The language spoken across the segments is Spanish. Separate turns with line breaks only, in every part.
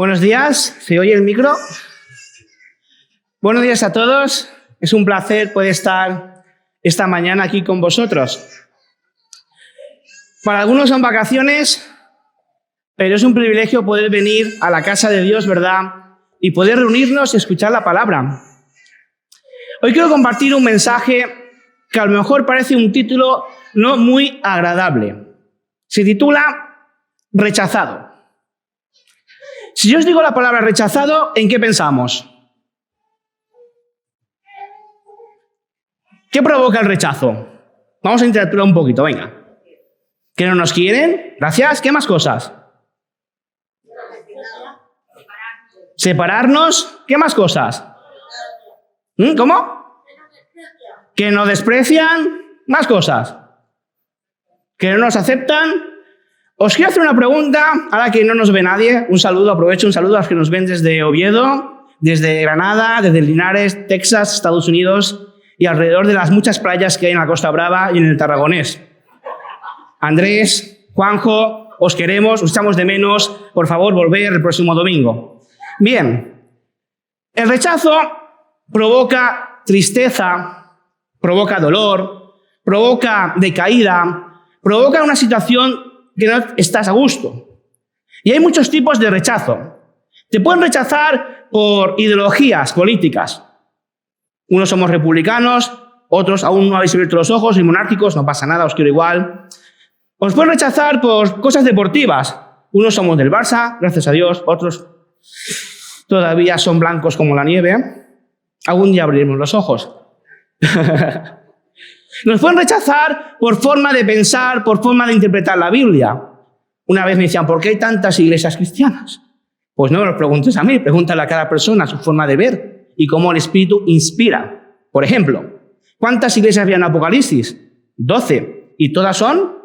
Buenos días, ¿se oye el micro? Buenos días a todos, es un placer poder estar esta mañana aquí con vosotros. Para algunos son vacaciones, pero es un privilegio poder venir a la casa de Dios, ¿verdad? Y poder reunirnos y escuchar la palabra. Hoy quiero compartir un mensaje que a lo mejor parece un título no muy agradable. Se titula Rechazado. Si yo os digo la palabra rechazado, ¿en qué pensamos? ¿Qué provoca el rechazo? Vamos a interactuar un poquito, venga. ¿Que no nos quieren? Gracias. ¿Qué más cosas? ¿Separarnos? ¿Qué más cosas? ¿Cómo? ¿Que nos desprecian? Más cosas. ¿Que no nos aceptan? Os quiero hacer una pregunta, ahora que no nos ve nadie. Un saludo, aprovecho un saludo a los que nos ven desde Oviedo, desde Granada, desde Linares, Texas, Estados Unidos y alrededor de las muchas playas que hay en la Costa Brava y en el Tarragonés. Andrés, Juanjo, os queremos, os echamos de menos. Por favor, volver el próximo domingo. Bien, el rechazo provoca tristeza, provoca dolor, provoca decaída, provoca una situación que no estás a gusto. Y hay muchos tipos de rechazo. Te pueden rechazar por ideologías políticas. Unos somos republicanos, otros aún no habéis abierto los ojos, y monárquicos, no pasa nada, os quiero igual. Os pueden rechazar por cosas deportivas. Unos somos del Barça, gracias a Dios, otros todavía son blancos como la nieve. Algún día abriremos los ojos. Nos pueden rechazar por forma de pensar, por forma de interpretar la Biblia. Una vez me decían, ¿por qué hay tantas iglesias cristianas? Pues no me lo preguntes a mí, pregúntale a cada persona su forma de ver y cómo el Espíritu inspira. Por ejemplo, ¿cuántas iglesias había en Apocalipsis? 12. Y todas son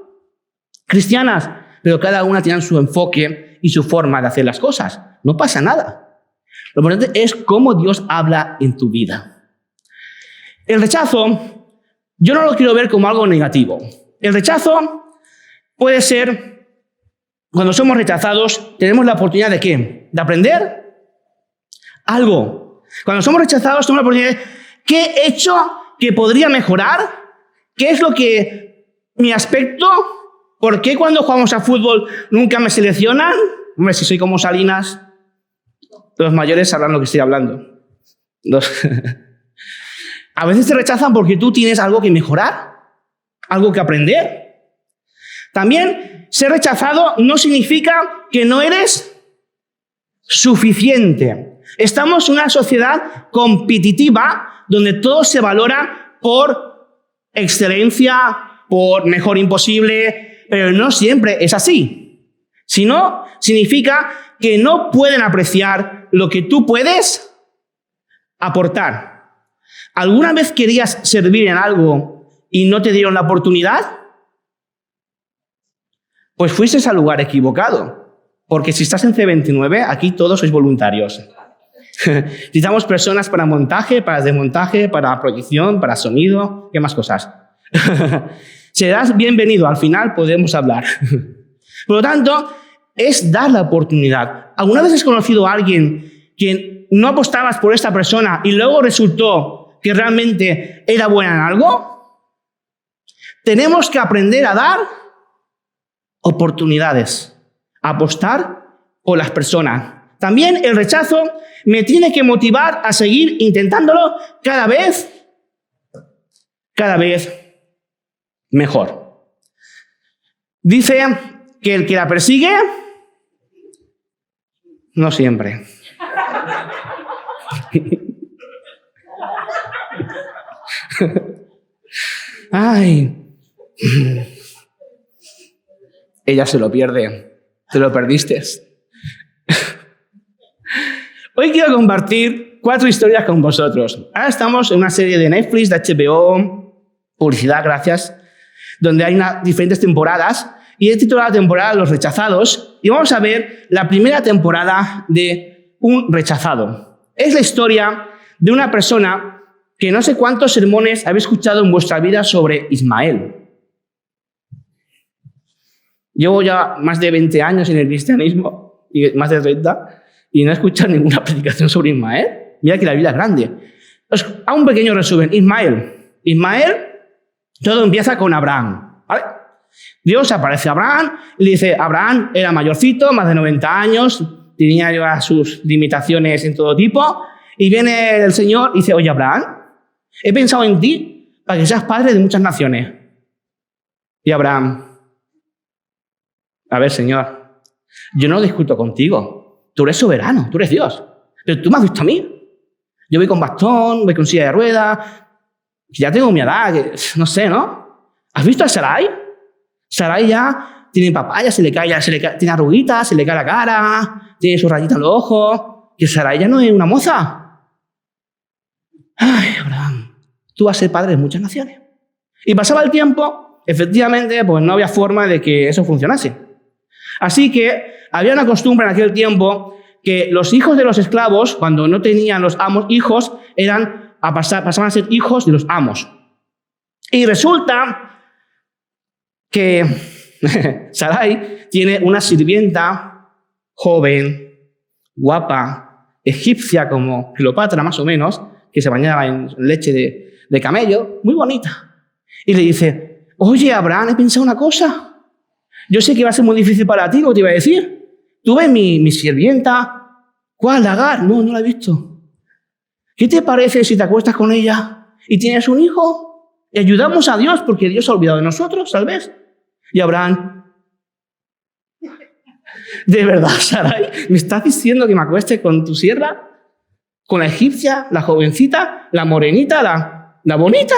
cristianas, pero cada una tiene su enfoque y su forma de hacer las cosas. No pasa nada. Lo importante es cómo Dios habla en tu vida. El rechazo, yo no lo quiero ver como algo negativo. El rechazo puede ser, cuando somos rechazados, tenemos la oportunidad de ¿qué? De aprender algo. Cuando somos rechazados, tenemos la oportunidad de ¿qué he hecho que podría mejorar? ¿Qué es lo que mi aspecto? ¿Por qué cuando jugamos a fútbol nunca me seleccionan? Hombre, si soy como Salinas, los mayores sabrán lo que estoy hablando. A veces te rechazan porque tú tienes algo que mejorar, algo que aprender. También ser rechazado no significa que no eres suficiente. Estamos en una sociedad competitiva donde todo se valora por excelencia, por mejor imposible, pero no siempre es así. Sino significa que no pueden apreciar lo que tú puedes aportar. ¿Alguna vez querías servir en algo y no te dieron la oportunidad? Pues fuiste al lugar equivocado. Porque si estás en C29, aquí todos sois voluntarios. Necesitamos personas para montaje, para desmontaje, para proyección, para sonido. ¿Qué más cosas? Serás bienvenido. Al final podemos hablar. Por lo tanto, es dar la oportunidad. ¿Alguna vez has conocido a alguien que no apostabas por esta persona y luego resultó que realmente era buena en algo? Tenemos que aprender a dar oportunidades, a apostar por las personas. También el rechazo me tiene que motivar a seguir intentándolo cada vez mejor. Dice que el que la persigue, no siempre. Ay. Ella se lo pierde. Te lo perdiste. Hoy quiero compartir 4 historias con vosotros. Ahora estamos en una serie de Netflix, de HBO, publicidad, gracias, donde hay diferentes temporadas y he titulado la temporada Los Rechazados y vamos a ver la primera temporada de Un Rechazado. Es la historia de una persona que no sé cuántos sermones habéis escuchado en vuestra vida sobre Ismael. Llevo ya más de 20 años en el cristianismo, y más de 30, y no he escuchado ninguna predicación sobre Ismael. Mira que la Biblia es grande. A un pequeño resumen. Ismael, todo empieza con Abraham, ¿vale? Dios aparece a Abraham y le dice, Abraham era mayorcito, más de 90 años, tenía ya sus limitaciones en todo tipo, y viene el Señor y dice, oye, Abraham, he pensado en ti para que seas padre de muchas naciones. Y Abraham, a ver, Señor, yo no discuto contigo, tú eres soberano, tú eres Dios, pero tú me has visto a mí. Yo voy con bastón, voy con silla de ruedas, ya tengo mi edad, que, no sé, ¿no? ¿Has visto a Sarai? Sarai ya tiene papaya, se le cae, tiene arruguitas, se le cae la cara, tiene sus rayitas en los ojos, que Sarai ya no es una moza. Ay, Abraham, tú vas a ser padre de muchas naciones. Y pasaba el tiempo, efectivamente, pues no había forma de que eso funcionase. Así que había una costumbre en aquel tiempo que los hijos de los esclavos, cuando no tenían los amos hijos, pasaban a ser hijos de los amos. Y resulta que Sarai tiene una sirvienta joven, guapa, egipcia como Cleopatra más o menos, que se bañaba en leche de camello, muy bonita. Y le dice, oye, Abraham, he pensado una cosa. Yo sé que va a ser muy difícil para ti, lo que te iba a decir. ¿Tú ves mi sirvienta? ¿Cuál? Agar. No la he visto. ¿Qué te parece si te acuestas con ella y tienes un hijo? Y ayudamos a Dios porque Dios se ha olvidado de nosotros, tal vez. Y Abraham, ¿de verdad, Sarai? ¿Me estás diciendo que me acueste con tu sierva? ¿Con la egipcia, la jovencita, la morenita, la bonita?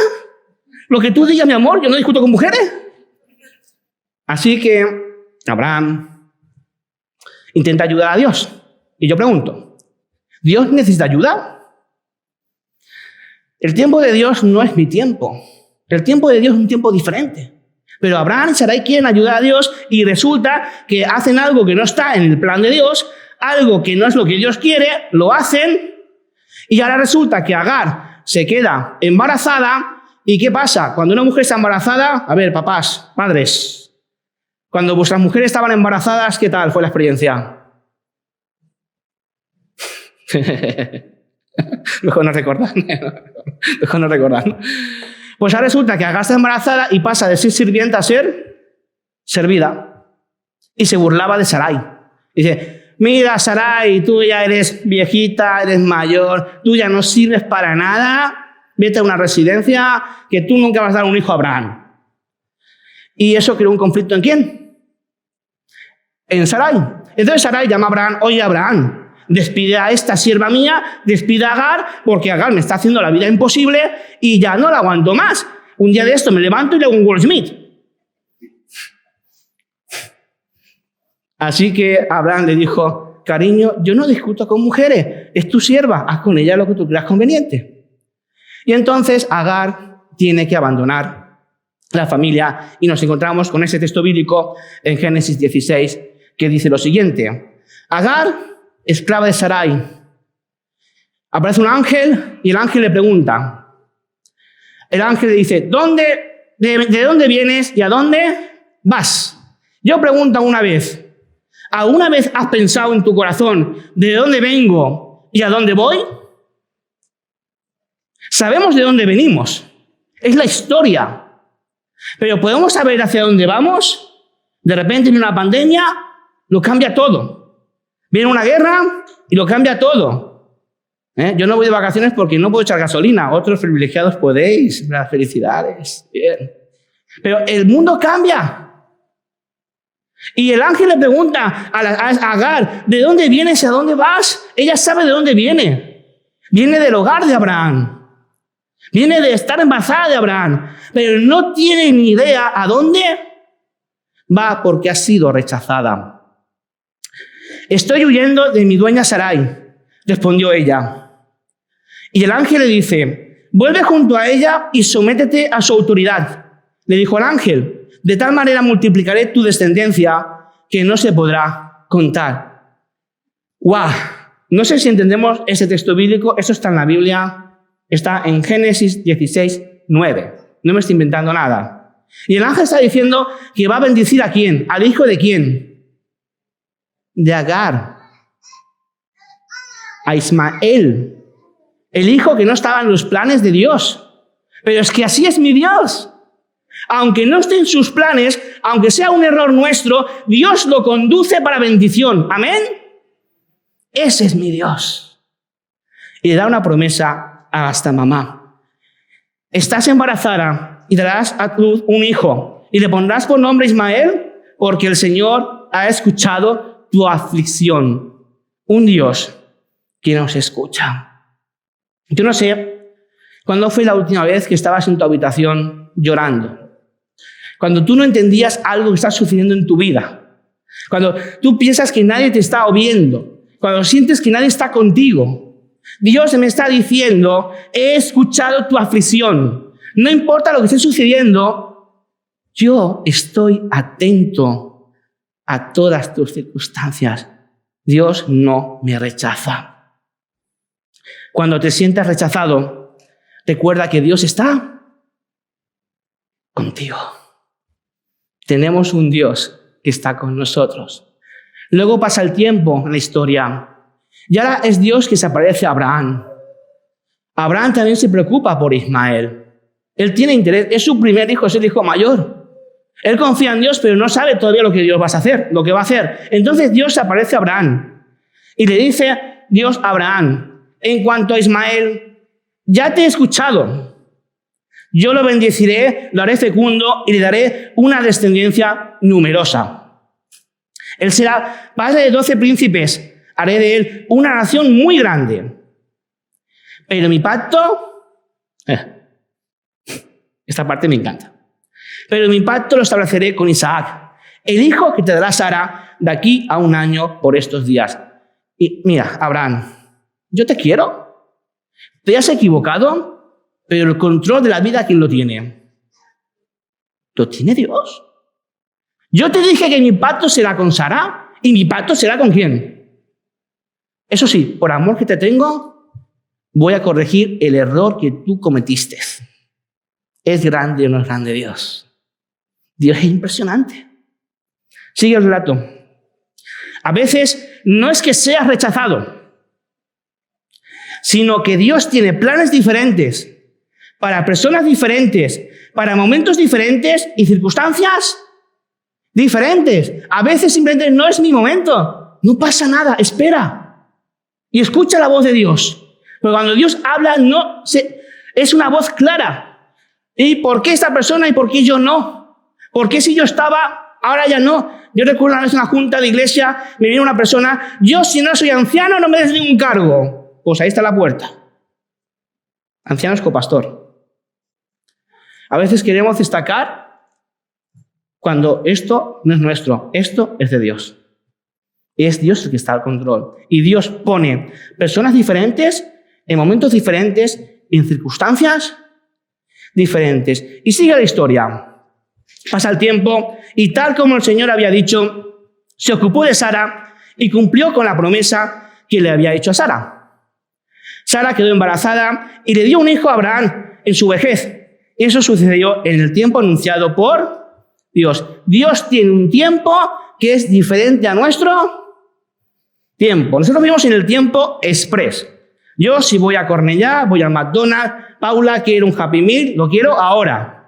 Lo que tú digas, mi amor, yo no discuto con mujeres. Así que Abraham intenta ayudar a Dios. Y yo pregunto, ¿Dios necesita ayuda? El tiempo de Dios no es mi tiempo. El tiempo de Dios es un tiempo diferente. Pero Abraham y Sarai quieren ayudar a Dios y resulta que hacen algo que no está en el plan de Dios, algo que no es lo que Dios quiere, lo hacen y ahora resulta que Agar se queda embarazada. ¿Y qué pasa? Cuando una mujer está embarazada, a ver, papás, padres, cuando vuestras mujeres estaban embarazadas, ¿qué tal fue la experiencia? Mejor no recordar. Mejor no recordar. Pues ahora resulta que Agar está embarazada y pasa de ser sirvienta a ser servida. Y se burlaba de Sarai. Dice, mira, Sarai, tú ya eres viejita, eres mayor, tú ya no sirves para nada, vete a una residencia, que tú nunca vas a dar un hijo a Abraham. Y eso creó un conflicto ¿en quién? En Sarai. Entonces Sarai llama a Abraham, oye, Abraham, despide a esta sierva mía, despide a Agar, porque Agar me está haciendo la vida imposible y ya no la aguanto más. Un día de esto me levanto y le hago un Will Smith. Así que Abraham le dijo, cariño, yo no discuto con mujeres, es tu sierva, haz con ella lo que tú creas conveniente. Y entonces Agar tiene que abandonar la familia y nos encontramos con ese texto bíblico en Génesis 16 que dice lo siguiente. Agar, esclava de Sarai. Aparece un ángel y el ángel le pregunta. El ángel le dice, ¿de dónde vienes y a dónde vas? Yo pregunto una vez, ¿alguna vez has pensado en tu corazón de dónde vengo y a dónde voy? Sabemos de dónde venimos. Es la historia. Pero ¿podemos saber hacia dónde vamos? De repente viene una pandemia, lo cambia todo. Viene una guerra y lo cambia todo. Yo no voy de vacaciones porque no puedo echar gasolina. Otros privilegiados podéis. Las felicidades. Bien. Pero el mundo cambia. Y el ángel le pregunta a Agar, ¿de dónde vienes y a dónde vas? Ella sabe de dónde viene. Viene del hogar de Abraham. Viene de estar embarazada de Abraham. Pero no tiene ni idea a dónde va porque ha sido rechazada. Estoy huyendo de mi dueña Sarai, respondió ella. Y el ángel le dice, vuelve junto a ella y sométete a su autoridad. Le dijo el ángel, de tal manera multiplicaré tu descendencia que no se podrá contar. ¡Guau! No sé si entendemos ese texto bíblico. Eso está en la Biblia. Está en Génesis 16, 9. No me estoy inventando nada. Y el ángel está diciendo que va a bendecir ¿a quién? ¿Al hijo de quién? De Agar. a Ismael, el hijo que no estaba en los planes de Dios. Pero es que así es mi Dios. Aunque no esté en sus planes, aunque sea un error nuestro, Dios lo conduce para bendición. ¿Amén? Ese es mi Dios. Y le da una promesa a esta mamá. Estás embarazada y darás a luz un hijo y le pondrás por nombre Ismael porque el Señor ha escuchado tu aflicción. Un Dios que nos escucha. Yo no sé cuándo fue la última vez que estabas en tu habitación llorando. Cuando tú no entendías algo que está sucediendo en tu vida. Cuando tú piensas que nadie te está oyendo. Cuando sientes que nadie está contigo. Dios me está diciendo, he escuchado tu aflicción. No importa lo que esté sucediendo, yo estoy atento a todas tus circunstancias. Dios no me rechaza. Cuando te sientas rechazado, recuerda que Dios está contigo. Tenemos un Dios que está con nosotros. Luego pasa el tiempo en la historia. Y ahora es Dios que se aparece a Abraham. Abraham también se preocupa por Ismael. Él tiene interés, es su primer hijo, es el hijo mayor. Él confía en Dios, pero no sabe todavía lo que Dios va a hacer, lo que va a hacer. Entonces Dios se aparece a Abraham y le dice Dios a Abraham, en cuanto a Ismael, ya te he escuchado. Yo lo bendeciré, lo haré fecundo y le daré una descendencia numerosa. Él será padre de 12 príncipes. Haré de él una nación muy grande. Pero mi pacto... esta parte me encanta. Pero mi pacto lo estableceré con Isaac, el hijo que te dará Sara de aquí a 1 año por estos días. Y mira, Abraham, yo te quiero. Te has equivocado, pero el control de la vida, ¿quién lo tiene? ¿Lo tiene Dios? Yo te dije que mi pacto será con Sara y mi pacto será con ¿quién? Eso sí, por amor que te tengo, voy a corregir el error que tú cometiste. ¿Es grande o no es grande Dios? Dios es impresionante. Sigue el relato. A veces no es que seas rechazado, sino que Dios tiene planes diferentes para personas diferentes, para momentos diferentes y circunstancias diferentes. A veces simplemente no es mi momento. No pasa nada, espera. Y escucha la voz de Dios. Pero cuando Dios habla, es una voz clara. ¿Y por qué esta persona y por qué yo no? ¿Por qué si yo estaba, ahora ya no? Yo recuerdo una vez en una junta de iglesia, me vino una persona, yo si no soy anciano no me des ningún cargo. Pues ahí está la puerta. Anciano es copastor. A veces queremos destacar cuando esto no es nuestro, esto es de Dios. Es Dios el que está al control. Y Dios pone personas diferentes, en momentos diferentes, en circunstancias diferentes. Y sigue la historia. Pasa el tiempo y tal como el Señor había dicho, se ocupó de Sara y cumplió con la promesa que le había hecho a Sara. Sara quedó embarazada y le dio un hijo a Abraham en su vejez. Y eso sucedió en el tiempo anunciado por Dios. Dios tiene un tiempo que es diferente a nuestro tiempo. Nosotros vivimos en el tiempo express. Yo si voy a Cornellá, voy al McDonald's, Paula quiere un Happy Meal, lo quiero ahora.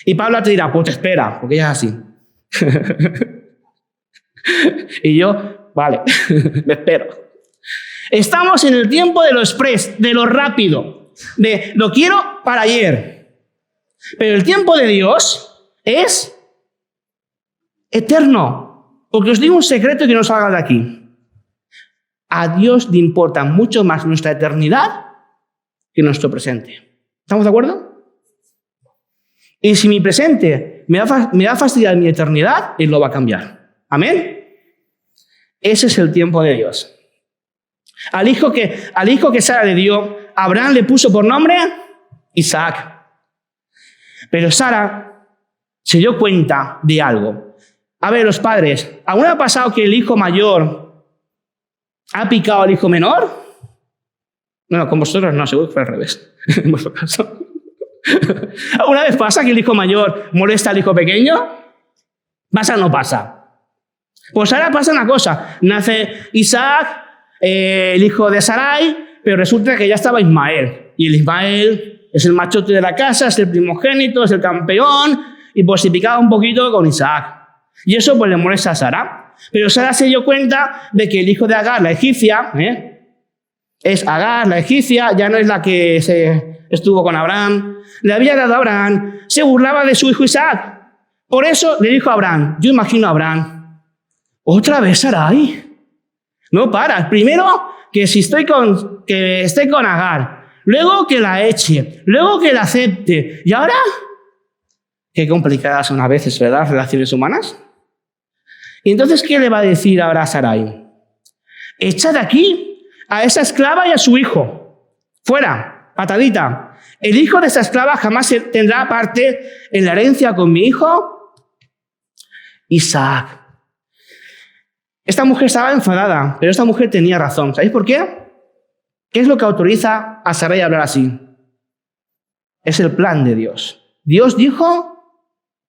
Y Paula te dirá, pues espera, porque ella es así. Y yo, vale, me espero. Estamos en el tiempo de lo express, de lo rápido, de lo quiero para ayer. Pero el tiempo de Dios es eterno. Porque os digo un secreto que no salga de aquí. A Dios le importa mucho más nuestra eternidad que nuestro presente. ¿Estamos de acuerdo? Y si mi presente me va a fastidiar mi eternidad, Él lo va a cambiar. ¿Amén? Ese es el tiempo de Dios. Al hijo que Sara le dio, Abraham le puso por nombre Isaac. Pero Sara se dio cuenta de algo. A ver, los padres, ¿aún ha pasado que el hijo mayor ha picado al hijo menor? Bueno, con vosotros no, seguro que fue al revés. En vuestro caso. ¿Alguna vez pasa que el hijo mayor molesta al hijo pequeño? ¿Pasa o no pasa? Pues ahora pasa una cosa. Nace Isaac, el hijo de Sarai, pero resulta que ya estaba Ismael. Y el Ismael es el machote de la casa, es el primogénito, es el campeón, y pues se picaba un poquito con Isaac. Y eso pues le molesta a Sara. Pero Sara se dio cuenta de que el hijo de Agar, la egipcia, es Agar, la egipcia, ya no es la que estuvo con Abraham, le había dado a Abraham, se burlaba de su hijo Isaac. Por eso le dijo a Abraham, yo imagino a Abraham, ¿otra vez Sarai? No paras. Primero que si esté con Agar, luego que la eche, luego que la acepte. ¿Y ahora? Qué complicadas son a veces, ¿verdad?, las relaciones humanas. Y entonces, ¿qué le va a decir ahora a Sarai? Echa de aquí a esa esclava y a su hijo. Fuera, patadita. El hijo de esa esclava jamás tendrá parte en la herencia con mi hijo Isaac. Esta mujer estaba enfadada, pero esta mujer tenía razón. ¿Sabéis por qué? ¿Qué es lo que autoriza a Sarai a hablar así? Es el plan de Dios. Dios dijo,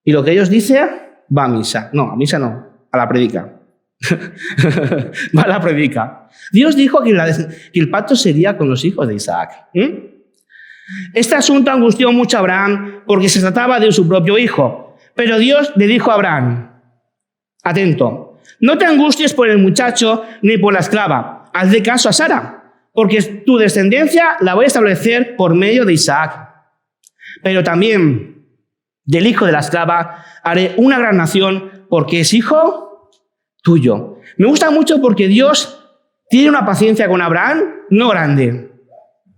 y lo que Dios dice va a misa. No, a misa no, a la predica. Va a la predica. Dios dijo que el pacto sería con los hijos de Isaac. Este asunto angustió mucho a Abraham porque se trataba de su propio hijo. Pero Dios le dijo a Abraham, atento, no te angusties por el muchacho ni por la esclava. Hazle caso a Sara, porque tu descendencia la voy a establecer por medio de Isaac. Pero también del hijo de la esclava haré una gran nación porque es hijo tuyo. Me gusta mucho porque Dios tiene una paciencia con Abraham no grande,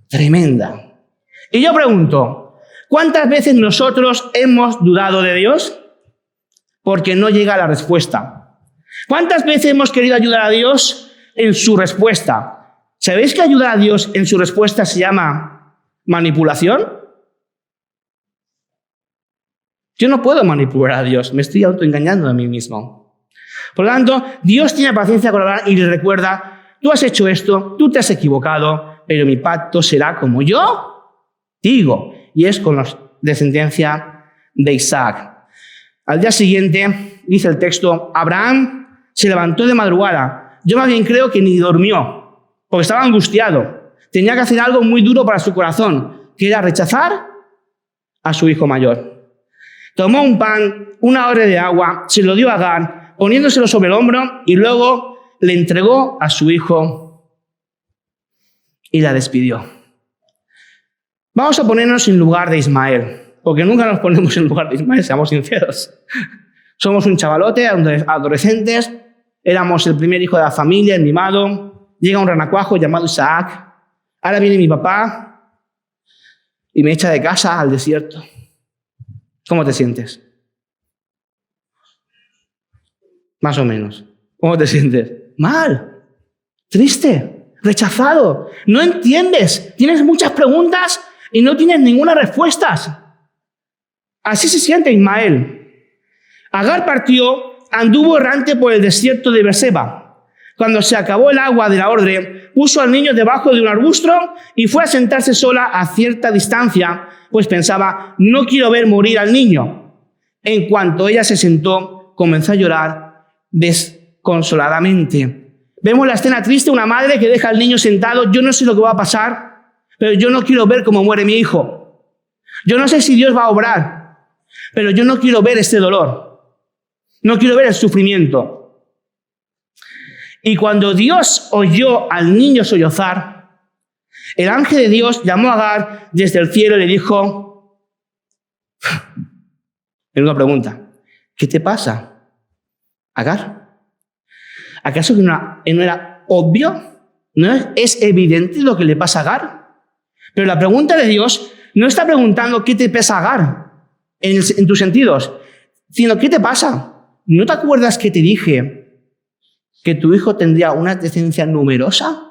tremenda. Y yo pregunto, ¿cuántas veces nosotros hemos dudado de Dios? Porque no llega la respuesta. ¿Cuántas veces hemos querido ayudar a Dios en su respuesta? ¿Sabéis que ayudar a Dios en su respuesta se llama manipulación? Yo no puedo manipular a Dios, me estoy autoengañando a mí mismo. Por lo tanto, Dios tiene paciencia con Abraham y le recuerda, tú has hecho esto, tú te has equivocado, pero mi pacto será como yo digo, y es con la descendencia de Isaac. Al día siguiente, dice el texto, Abraham se levantó de madrugada. Yo más bien creo que ni durmió, porque estaba angustiado. Tenía que hacer algo muy duro para su corazón, que era rechazar a su hijo mayor. Tomó un pan, una hora de agua, se lo dio a Agar, poniéndoselo sobre el hombro, y luego le entregó a su hijo y la despidió. Vamos a ponernos en lugar de Ismael, porque nunca nos ponemos en lugar de Ismael, seamos sinceros. Somos un chavalote, adolescentes, éramos el primer hijo de la familia, el mimado, llega un renacuajo llamado Isaac, ahora viene mi papá y me echa de casa al desierto. ¿Cómo te sientes? Más o menos. ¿Cómo te sientes? Mal, triste, rechazado. No entiendes, tienes muchas preguntas y no tienes ninguna respuesta. Así se siente Ismael. Agar partió, anduvo errante por el desierto de Beerseba. Cuando se acabó el agua de la odre, puso al niño debajo de un arbusto y fue a sentarse sola a cierta distancia, pues pensaba, no quiero ver morir al niño. En cuanto ella se sentó, comenzó a llorar desconsoladamente. Vemos la escena triste, una madre que deja al niño sentado. Yo no sé lo que va a pasar, pero yo no quiero ver cómo muere mi hijo. Yo no sé si Dios va a obrar, pero yo no quiero ver este dolor. No quiero ver el sufrimiento. Y cuando Dios oyó al niño sollozar, el ángel de Dios llamó a Agar desde el cielo y le dijo, en una pregunta, ¿qué te pasa, Agar? ¿Acaso que no era obvio? ¿No es evidente lo que le pasa a Agar? Pero la pregunta de Dios no está preguntando qué te pesa, Agar, en tus sentidos, sino ¿qué te pasa? ¿No te acuerdas que te dije que tu hijo tendría una descendencia numerosa?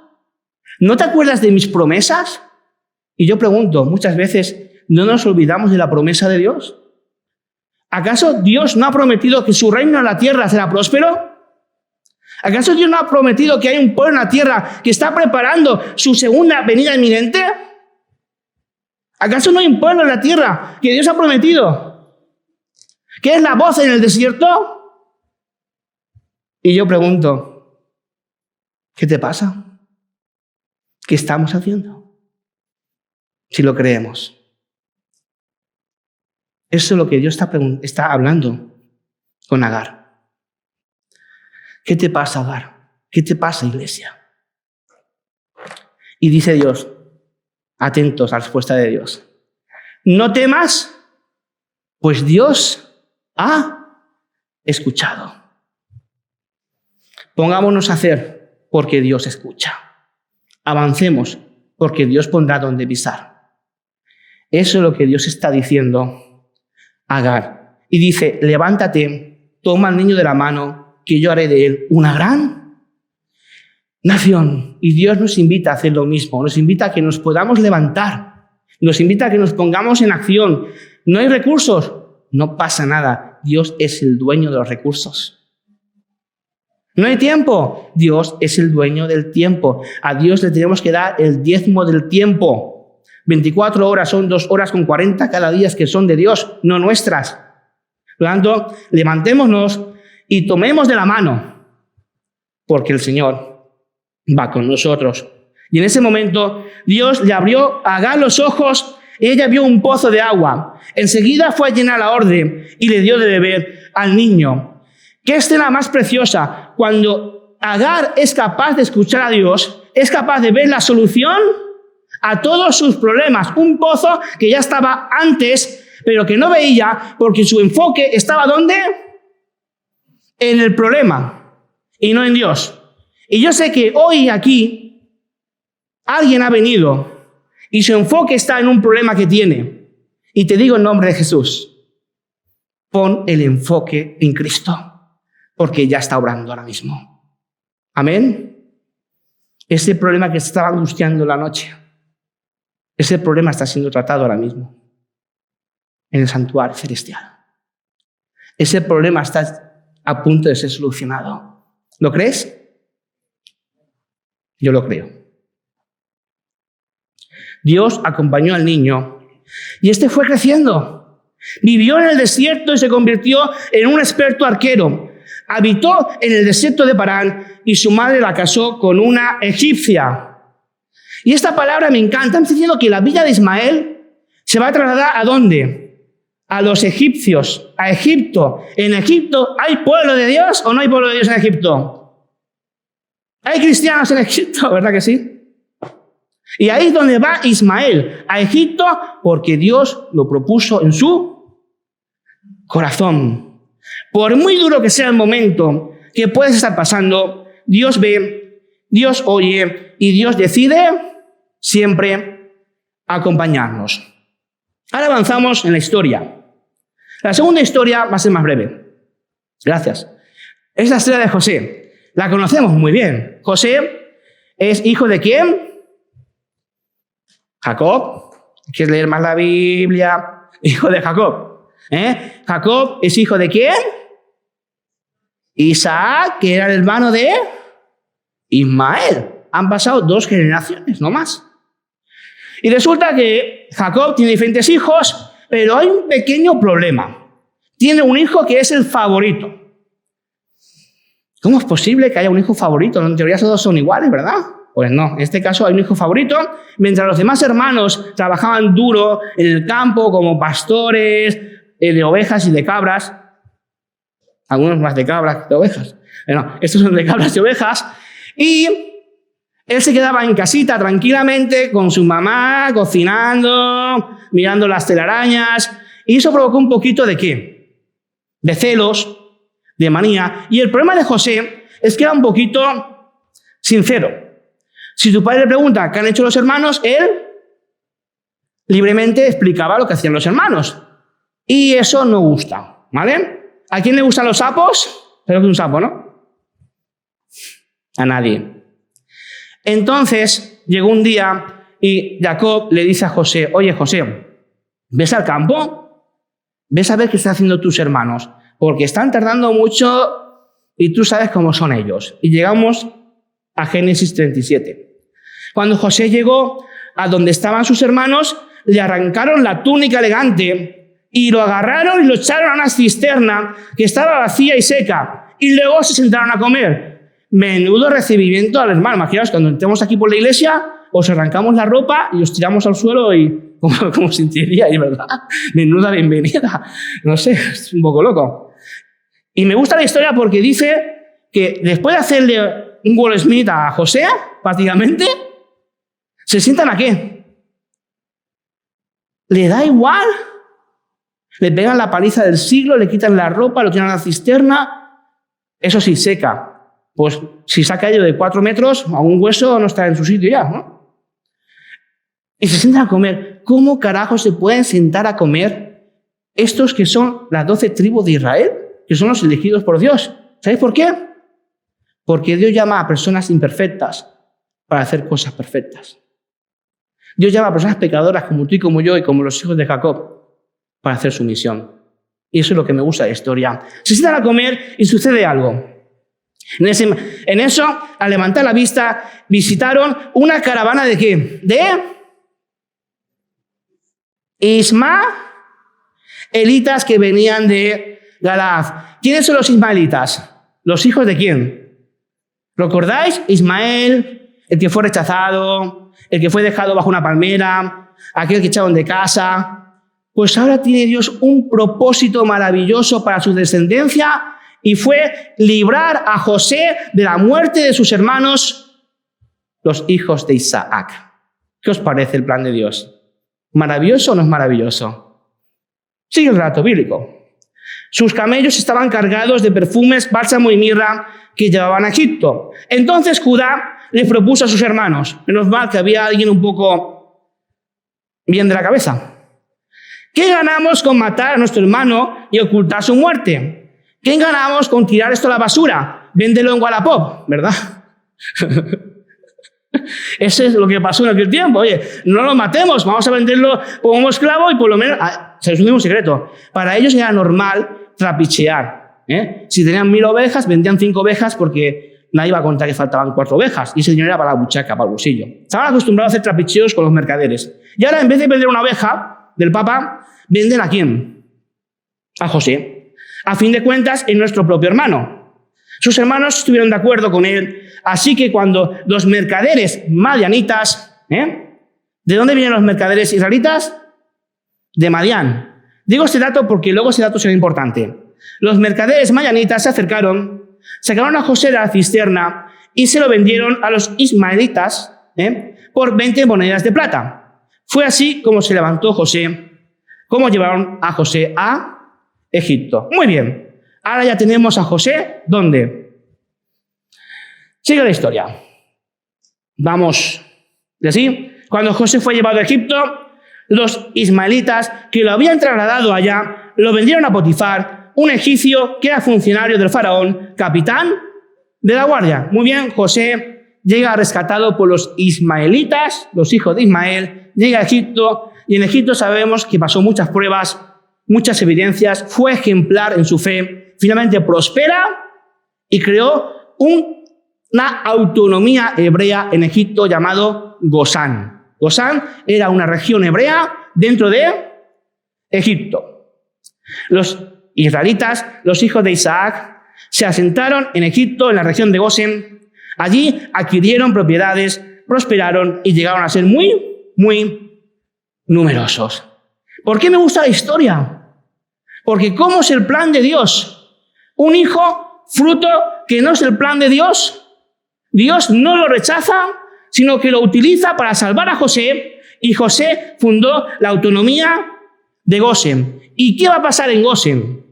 ¿No te acuerdas de mis promesas? Y yo pregunto, muchas veces, ¿no nos olvidamos de la promesa de Dios? ¿Acaso Dios no ha prometido que su reino en la tierra será próspero? ¿Acaso Dios no ha prometido que hay un pueblo en la tierra que está preparando su segunda venida inminente? ¿Acaso no hay un pueblo en la tierra que Dios ha prometido? ¿Qué es la voz en el desierto? Y yo pregunto, ¿qué te pasa? ¿Qué estamos haciendo? Si lo creemos. Eso es lo que Dios está hablando con Agar. ¿Qué te pasa, Agar? ¿Qué te pasa, iglesia? Y dice Dios, atentos a la respuesta de Dios. No temas, pues Dios ha escuchado. Pongámonos a hacer porque Dios escucha. Avancemos porque Dios pondrá donde pisar. Eso es lo que Dios está diciendo a Agar. Y dice, levántate, toma al niño de la mano, que yo haré de él una gran nación. Y Dios nos invita a hacer lo mismo. Nos invita a que nos podamos levantar. Nos invita a que nos pongamos en acción. No hay recursos. No pasa nada. Dios es el dueño de los recursos. No hay tiempo. Dios es el dueño del tiempo. A Dios le tenemos que dar el diezmo del tiempo. 24 horas son 2 horas con 40 cada día que son de Dios, no nuestras. Por lo tanto, levantémonos y tomemos de la mano, porque el Señor va con nosotros. Y en ese momento, Dios le abrió a Agar los ojos y ella vio un pozo de agua. Enseguida fue a llenar la orden y le dio de beber al niño. ¿Qué escena más preciosa? Cuando Agar es capaz de escuchar a Dios, es capaz de ver la solución a todos sus problemas. Un pozo que ya estaba antes, pero que no veía porque su enfoque estaba ¿dónde? En el problema y no en Dios. Y yo sé que hoy aquí alguien ha venido y su enfoque está en un problema que tiene. Y te digo en nombre de Jesús, pon el enfoque en Cristo. Porque ya está obrando ahora mismo. Amén. Ese problema que estaba angustiando la noche, ese problema está siendo tratado ahora mismo en el santuario celestial. Ese problema está a punto de ser solucionado. ¿Lo crees? Yo lo creo. Dios acompañó al niño y este fue creciendo. Vivió en el desierto y se convirtió en un experto arquero. Habitó en el desierto de Parán y su madre la casó con una egipcia. Y esta palabra me encanta. Me está diciendo que la vida de Ismael se va a trasladar ¿a dónde? A los egipcios, a Egipto. ¿En Egipto hay pueblo de Dios o no hay pueblo de Dios en Egipto? Hay cristianos en Egipto, ¿verdad que sí? Y ahí es donde va Ismael, a Egipto, porque Dios lo propuso en su corazón. Por muy duro que sea el momento que puedes estar pasando, Dios ve, Dios oye y Dios decide siempre acompañarnos. Ahora avanzamos en la historia. La segunda historia va a ser más breve. Gracias. Es la historia de José. La conocemos muy bien. José es hijo de ¿quién? Jacob. ¿Quieres leer más la Biblia? Hijo de Jacob. Jacob es hijo de ¿quién? Isaac, que era el hermano de Ismael. Han pasado 2 generaciones, no más. Y resulta que Jacob tiene diferentes hijos, pero hay un pequeño problema. Tiene un hijo que es el favorito. ¿Cómo es posible que haya un hijo favorito? En teoría todos son iguales, ¿verdad? Pues no, en este caso hay un hijo favorito, mientras los demás hermanos trabajaban duro en el campo como pastores de ovejas y de cabras. Algunos más de cabras que de ovejas. Bueno, estos son de cabras y ovejas. Y él se quedaba en casita tranquilamente con su mamá, cocinando, mirando las telarañas. Y eso provocó un poquito de ¿qué? De celos, de manía. Y el problema de José es que era un poquito sincero. Si tu padre le pregunta ¿qué han hecho los hermanos?, él libremente explicaba lo que hacían los hermanos. Y eso no gusta, ¿vale? ¿A quién le gustan los sapos? Pero que es un sapo, ¿no? A nadie. Entonces llegó un día y Jacob le dice a José, oye José, ¿ves al campo? Ves a ver qué están haciendo tus hermanos, porque están tardando mucho y tú sabes cómo son ellos. Y llegamos a Génesis 37. Cuando José llegó a donde estaban sus hermanos, le arrancaron la túnica elegante y lo agarraron y lo echaron a una cisterna que estaba vacía y seca. Y luego se sentaron a comer. Menudo recibimiento al hermano. Imaginaos, cuando entremos aquí por la iglesia, os arrancamos la ropa y os tiramos al suelo y como sentiríais, ¿verdad? Menuda bienvenida. No sé, es un poco loco. Y me gusta la historia porque dice que después de hacerle un Will Smith a José, prácticamente, ¿se sientan a qué? ¿Le da igual? Le pegan la paliza del siglo, le quitan la ropa, lo tiran a la cisterna. Eso sí, seca. Pues si se ha caído de 4 metros, a un hueso no está en su sitio ya, ¿no? Y se sientan a comer. ¿Cómo carajo se pueden sentar a comer estos que son las 12 tribus de Israel? Que son los elegidos por Dios. ¿Sabéis por qué? Porque Dios llama a personas imperfectas para hacer cosas perfectas. Dios llama a personas pecadoras como tú y como yo y como los hijos de Jacob para hacer su misión. Y eso es lo que me gusta de la historia. Se sientan a comer y sucede algo. En eso, al levantar la vista, visitaron una caravana ¿de qué? De ismaelitas que venían de Galaad. ¿Quiénes son los ismaelitas? ¿Los hijos de quién? ¿Recordáis? Ismael, el que fue rechazado, el que fue dejado bajo una palmera, aquel que echaron de casa. Pues ahora tiene Dios un propósito maravilloso para su descendencia y fue librar a José de la muerte de sus hermanos, los hijos de Isaac. ¿Qué os parece el plan de Dios? ¿Maravilloso o no es maravilloso? Sigue el relato bíblico. Sus camellos estaban cargados de perfumes, bálsamo y mirra que llevaban a Egipto. Entonces Judá les propuso a sus hermanos, menos mal que había alguien un poco bien de la cabeza. ¿Qué ganamos con matar a nuestro hermano y ocultar su muerte? ¿Qué ganamos con tirar esto a la basura? Véndelo en Wallapop, ¿verdad? Eso es lo que pasó en aquel tiempo. Oye, no lo matemos, vamos a venderlo como esclavo y por lo menos... se les dio un secreto. Para ellos era normal trapichear. Si tenían 1000 ovejas, vendían 5 ovejas porque nadie iba a contar que faltaban 4 ovejas. Y ese dinero era para la buchaca, para el bolsillo. Estaban acostumbrados a hacer trapicheos con los mercaderes. Y ahora, en vez de vender una oveja del Papa, ¿venden a quién? A José. A fin de cuentas, es nuestro propio hermano. Sus hermanos estuvieron de acuerdo con él. Así que cuando los mercaderes madianitas, ¿de dónde vienen los mercaderes israelitas? De Madián. Digo este dato porque luego ese dato será importante. Los mercaderes madianitas se acercaron, sacaron a José de la cisterna y se lo vendieron a los ismaelitas por 20 monedas de plata. Fue así como se levantó José, como llevaron a José a Egipto. Muy bien. Ahora ya tenemos a José, ¿dónde? Sigue la historia. Vamos. ¿Y así? Cuando José fue llevado a Egipto, los ismaelitas que lo habían trasladado allá, lo vendieron a Potifar, un egipcio que era funcionario del faraón, capitán de la guardia. Muy bien, José llega rescatado por los ismaelitas, los hijos de Ismael, llega a Egipto y en Egipto sabemos que pasó muchas pruebas, muchas evidencias, fue ejemplar en su fe, finalmente prospera y creó una autonomía hebrea en Egipto llamado Gosán. Gosán era una región hebrea dentro de Egipto. Los israelitas, los hijos de Isaac, se asentaron en Egipto, en la región de Gosén. Allí adquirieron propiedades, prosperaron y llegaron a ser muy, muy numerosos. ¿Por qué me gusta la historia? Porque ¿cómo es el plan de Dios? Un hijo, fruto que no es el plan de Dios. Dios no lo rechaza, sino que lo utiliza para salvar a José, y José fundó la autonomía de Gosén. ¿Y qué va a pasar en Gosén?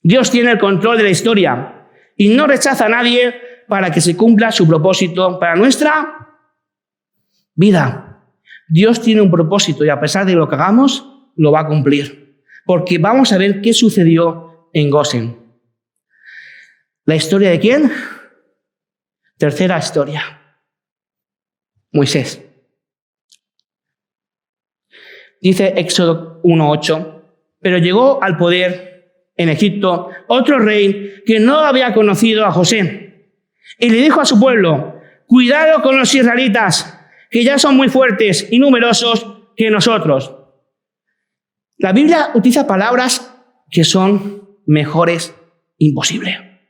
Dios tiene el control de la historia y no rechaza a nadie para que se cumpla su propósito para nuestra vida. Dios tiene un propósito y a pesar de lo que hagamos, lo va a cumplir. Porque vamos a ver qué sucedió en Gosén. ¿La historia de quién? Tercera historia. Moisés. Dice Éxodo 1:8, pero llegó al poder en Egipto otro rey que no había conocido a José. Y le dijo a su pueblo, cuidado con los israelitas, que ya son muy fuertes y numerosos que nosotros. La Biblia utiliza palabras que son mejores imposible.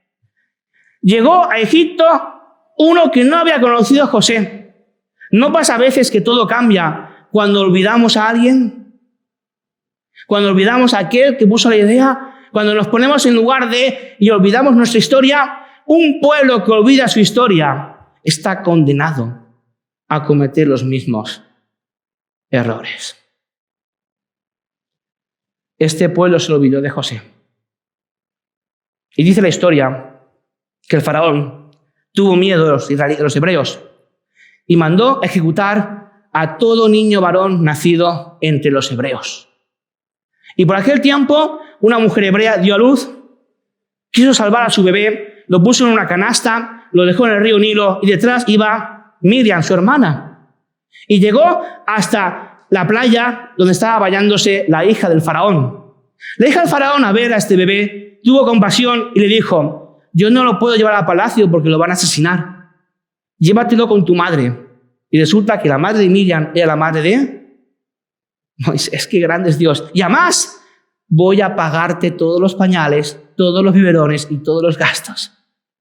Llegó a Egipto uno que no había conocido a José. ¿No pasa a veces que todo cambia cuando olvidamos a alguien? Cuando olvidamos a aquel que puso la idea, cuando nos ponemos en lugar de y olvidamos nuestra historia. Un pueblo que olvida su historia está condenado a cometer los mismos errores. Este pueblo se olvidó de José. Y dice la historia que el faraón tuvo miedo de los hebreos y mandó ejecutar a todo niño varón nacido entre los hebreos. Y por aquel tiempo, una mujer hebrea dio a luz, quiso salvar a su bebé, lo puso en una canasta, lo dejó en el río Nilo y detrás iba Miriam, su hermana. Y llegó hasta la playa donde estaba bañándose la hija del faraón. La hija del faraón, a ver a este bebé, tuvo compasión y le dijo: yo no lo puedo llevar al palacio porque lo van a asesinar. Llévatelo con tu madre. Y resulta que la madre de Miriam era la madre de Moisés. ¡Qué grande es Dios! Y además, voy a pagarte todos los pañales, todos los biberones y todos los gastos.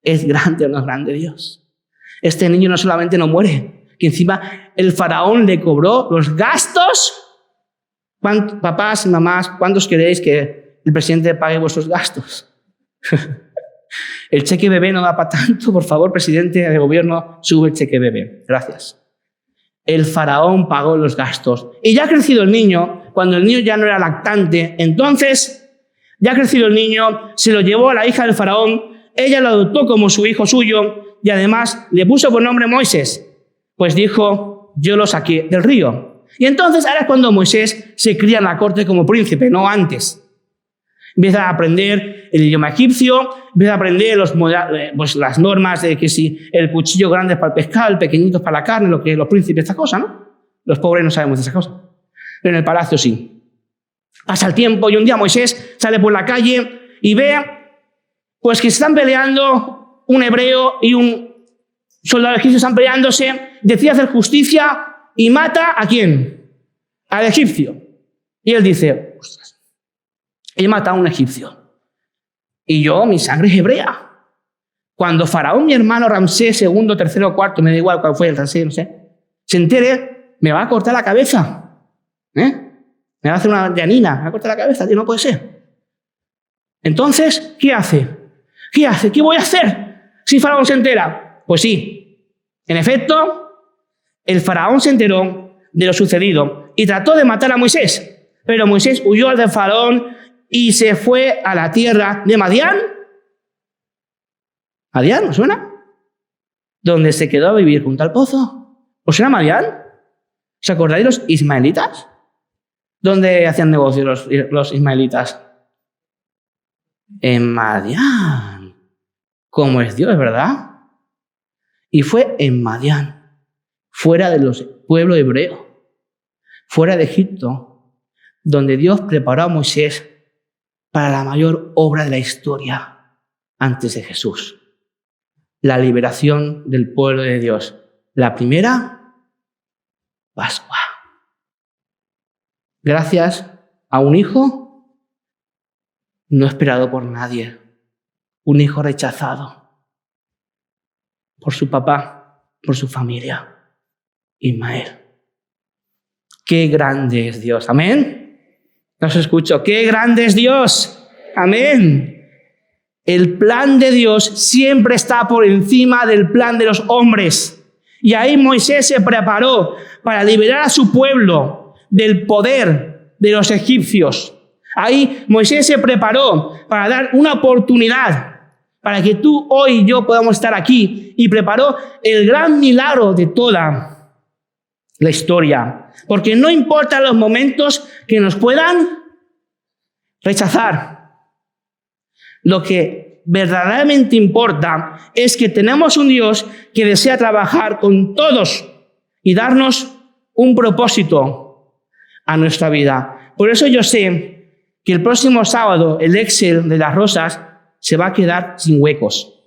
Es grande o no es grande Dios. Este niño no solamente no muere, que encima el faraón le cobró los gastos. Papás, mamás, ¿cuántos queréis que el presidente pague vuestros gastos? El cheque bebé no da para tanto. Por favor, presidente de gobierno, sube el cheque bebé. Gracias. El faraón pagó los gastos. Y ya ha crecido el niño, cuando el niño ya no era lactante, entonces, ya ha crecido el niño, se lo llevó a la hija del faraón, ella lo adoptó como su hijo suyo y además le puso por nombre Moisés, pues dijo: yo lo saqué del río. Y entonces ahora es cuando Moisés se cría en la corte como príncipe, no antes. Empieza a aprender el idioma egipcio, empieza a aprender las normas de que si el cuchillo grande es para el pescado, el pequeñito es para la carne, lo que los príncipes, esta cosa, ¿no? Los pobres no sabemos de esas cosas, pero en el palacio sí. Pasa el tiempo y un día Moisés sale por la calle y ve pues que se están peleando un hebreo y un soldado egipcio, están peleándose, decide hacer justicia y mata ¿a quién? Al egipcio. Y él dice: ostras, he matado a un egipcio. Y yo, mi sangre es hebrea. Cuando Faraón, mi hermano Ramsés II, tercero o cuarto, me da igual cuál fue el Ramsés, no sé, se entere, me va a cortar la cabeza. Me va a hacer una llanina, me va a cortar la cabeza, tío, no puede ser. Entonces, ¿qué hace? ¿Qué hace? ¿Qué voy a hacer si Faraón se entera? Pues sí, en efecto, el faraón se enteró de lo sucedido y trató de matar a Moisés. Pero Moisés huyó del faraón y se fue a la tierra de Madián. ¿Madián? ¿Os suena? Donde se quedó a vivir junto al pozo. ¿Os suena Madián? ¿Os acordáis de los ismaelitas? ¿Dónde hacían negocio los ismaelitas? En Madián. ¿Cómo es Dios, verdad? Y fue en Madián, fuera de los pueblos hebreos, fuera de Egipto, donde Dios preparó a Moisés para la mayor obra de la historia antes de Jesús. La liberación del pueblo de Dios. La primera Pascua. Gracias a un hijo no esperado por nadie. Un hijo rechazado por su papá, por su familia. Ismael. ¡Qué grande es Dios! ¿Amén? No os escucho. ¡Qué grande es Dios! ¡Amén! El plan de Dios siempre está por encima del plan de los hombres. Y ahí Moisés se preparó para liberar a su pueblo del poder de los egipcios. Ahí Moisés se preparó para dar una oportunidad para que tú, hoy y yo podamos estar aquí, y preparó el gran milagro de toda la historia. Porque no importa los momentos que nos puedan rechazar. Lo que verdaderamente importa es que tenemos un Dios que desea trabajar con todos y darnos un propósito a nuestra vida. Por eso yo sé que el próximo sábado el Excel de las rosas se va a quedar sin huecos.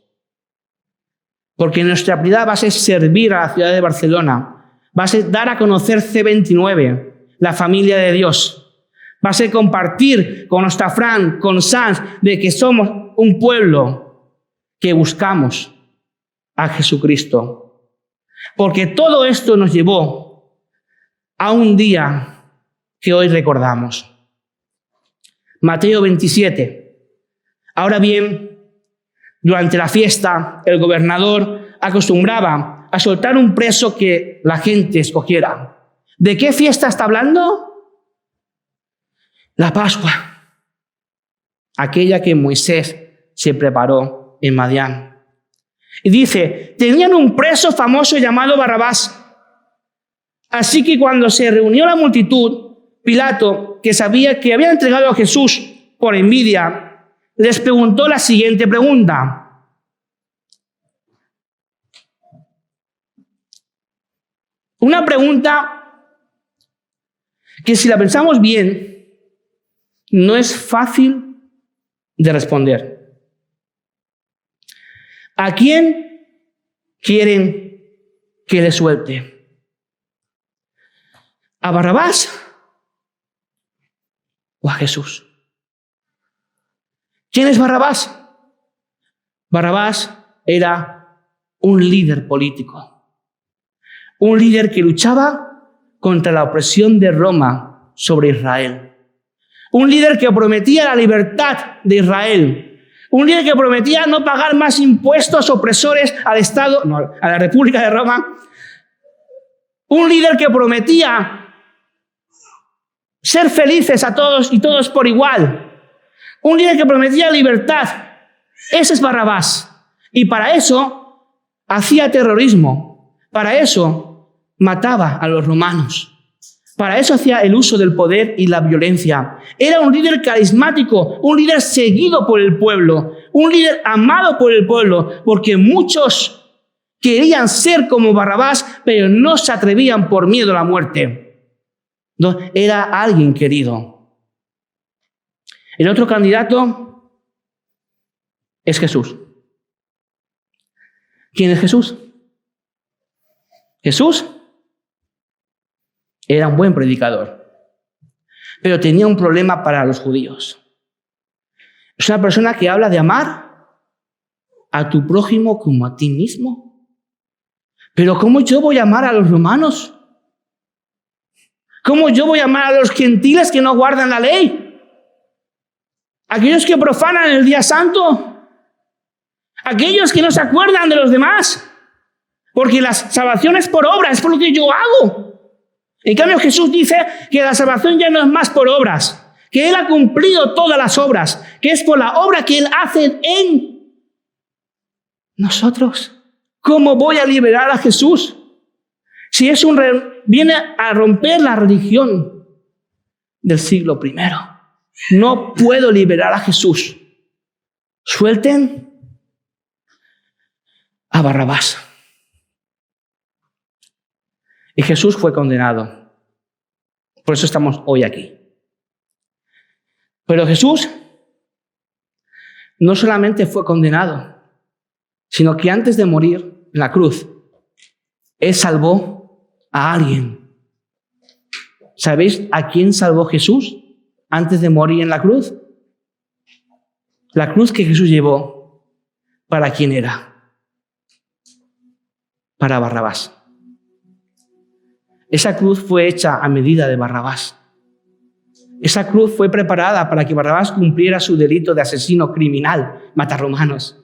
Porque nuestra prioridad va a ser servir a la ciudad de Barcelona. Va a ser dar a conocer C29, la familia de Dios. Va a ser compartir con nuestra Fran, con Sans, de que somos un pueblo que buscamos a Jesucristo. Porque todo esto nos llevó a un día que hoy recordamos. Mateo 27. Ahora bien, durante la fiesta, el gobernador acostumbraba a soltar un preso que la gente escogiera. ¿De qué fiesta está hablando? La Pascua, aquella que Moisés se preparó en Madián. Y dice, tenían un preso famoso llamado Barrabás. Así que cuando se reunió la multitud, Pilato, que sabía que habían entregado a Jesús por envidia, les preguntó la siguiente pregunta. Una pregunta que, si la pensamos bien, no es fácil de responder. ¿A quién quieren que le suelte? ¿A Barrabás o a Jesús? ¿Quién es Barrabás? Barrabás era un líder político, un líder que luchaba contra la opresión de Roma sobre Israel. Un líder que prometía la libertad de Israel. Un líder que prometía no pagar más impuestos opresores al Estado, no, a la República de Roma. Un líder que prometía ser felices a todos y todos por igual. Un líder que prometía libertad. Ese es Barrabás. Y para eso hacía terrorismo. Para eso mataba a los romanos. Para eso hacía el uso del poder y la violencia. Era un líder carismático, un líder seguido por el pueblo, un líder amado por el pueblo, porque muchos querían ser como Barrabás, pero no se atrevían por miedo a la muerte. No, era alguien querido. El otro candidato es Jesús. ¿Quién es Jesús? Jesús era un buen predicador, pero tenía un problema para los judíos. Es una persona que habla de amar a tu prójimo como a ti mismo. Pero ¿cómo yo voy a amar a los romanos? ¿Cómo yo voy a amar a los gentiles que no guardan la ley? Aquellos que profanan el día santo. Aquellos que no se acuerdan de los demás. Porque la salvación es por obra, es por lo que yo hago. En cambio, Jesús dice que la salvación ya no es más por obras, que Él ha cumplido todas las obras, que es por la obra que Él hace en nosotros. ¿Cómo voy a liberar a Jesús? Si viene a romper la religión del siglo I. No puedo liberar a Jesús. Suelten a Barrabás. Y Jesús fue condenado. Por eso estamos hoy aquí. Pero Jesús no solamente fue condenado, sino que antes de morir en la cruz, Él salvó a alguien. ¿Sabéis a quién salvó Jesús antes de morir en la cruz? La cruz que Jesús llevó, ¿para quién era? Para Barrabás. Esa cruz fue hecha a medida de Barrabás. Esa cruz fue preparada para que Barrabás cumpliera su delito de asesino criminal, matar romanos.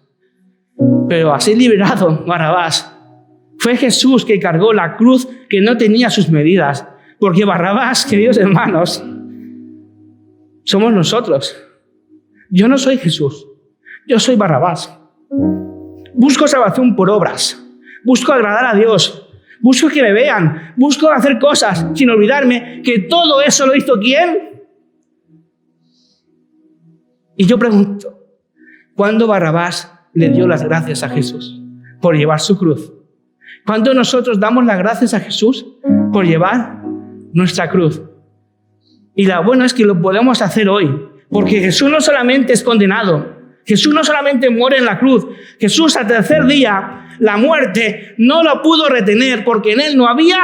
Pero así liberado Barrabás, fue Jesús que cargó la cruz que no tenía sus medidas. Porque Barrabás, queridos hermanos, somos nosotros. Yo no soy Jesús, yo soy Barrabás. Busco salvación por obras, busco agradar a Dios. Busco que me vean, busco hacer cosas sin olvidarme que todo eso lo hizo ¿quién? Y yo pregunto, ¿cuándo Barrabás le dio las gracias a Jesús por llevar su cruz? ¿Cuándo nosotros damos las gracias a Jesús por llevar nuestra cruz? Y lo bueno es que lo podemos hacer hoy, porque Jesús no solamente es condenado, Jesús no solamente muere en la cruz, Jesús al tercer día, la muerte no lo pudo retener porque en Él no había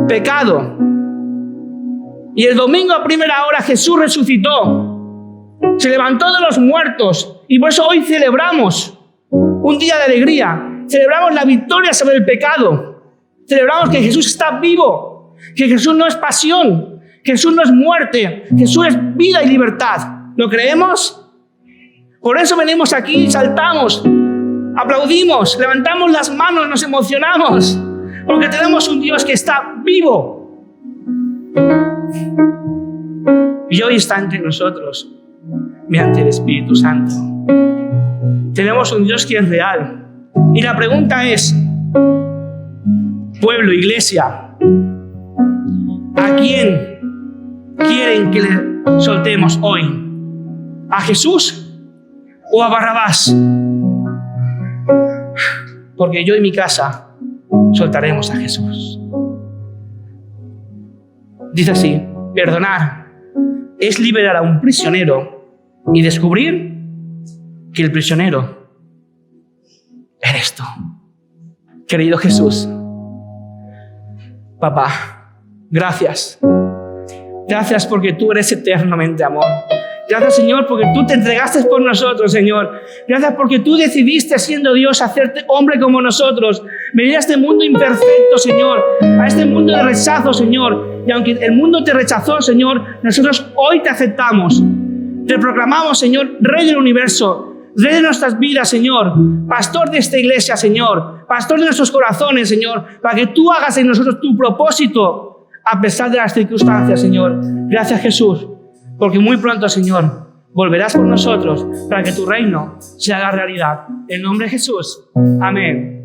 pecado. Y el domingo a primera hora Jesús resucitó, se levantó de los muertos y por eso hoy celebramos un día de alegría. Celebramos la victoria sobre el pecado. Celebramos que Jesús está vivo, que Jesús no es pasión, que Jesús no es muerte, Jesús es vida y libertad. ¿Lo creemos? Por eso venimos aquí, saltamos, aplaudimos, levantamos las manos, nos emocionamos, porque tenemos un Dios que está vivo. Y hoy está entre nosotros, mediante el Espíritu Santo. Tenemos un Dios que es real. Y la pregunta es, pueblo, iglesia, ¿a quién quieren que le soltemos hoy? ¿A Jesús o a Barrabás? Porque yo y mi casa soltaremos a Jesús. Dice así, perdonar es liberar a un prisionero y descubrir que el prisionero eres tú. Querido Jesús, papá, gracias. Gracias porque tú eres eternamente amor. Gracias, Señor, porque tú te entregaste por nosotros, Señor. Gracias porque tú decidiste, siendo Dios, hacerte hombre como nosotros. Venir a este mundo imperfecto, Señor. A este mundo de rechazo, Señor. Y aunque el mundo te rechazó, Señor, nosotros hoy te aceptamos. Te proclamamos, Señor, Rey del universo. Rey de nuestras vidas, Señor. Pastor de esta iglesia, Señor. Pastor de nuestros corazones, Señor. Para que tú hagas en nosotros tu propósito, a pesar de las circunstancias, Señor. Gracias, Jesús. Porque muy pronto, Señor, volverás por nosotros para que tu reino se haga realidad. En nombre de Jesús. Amén.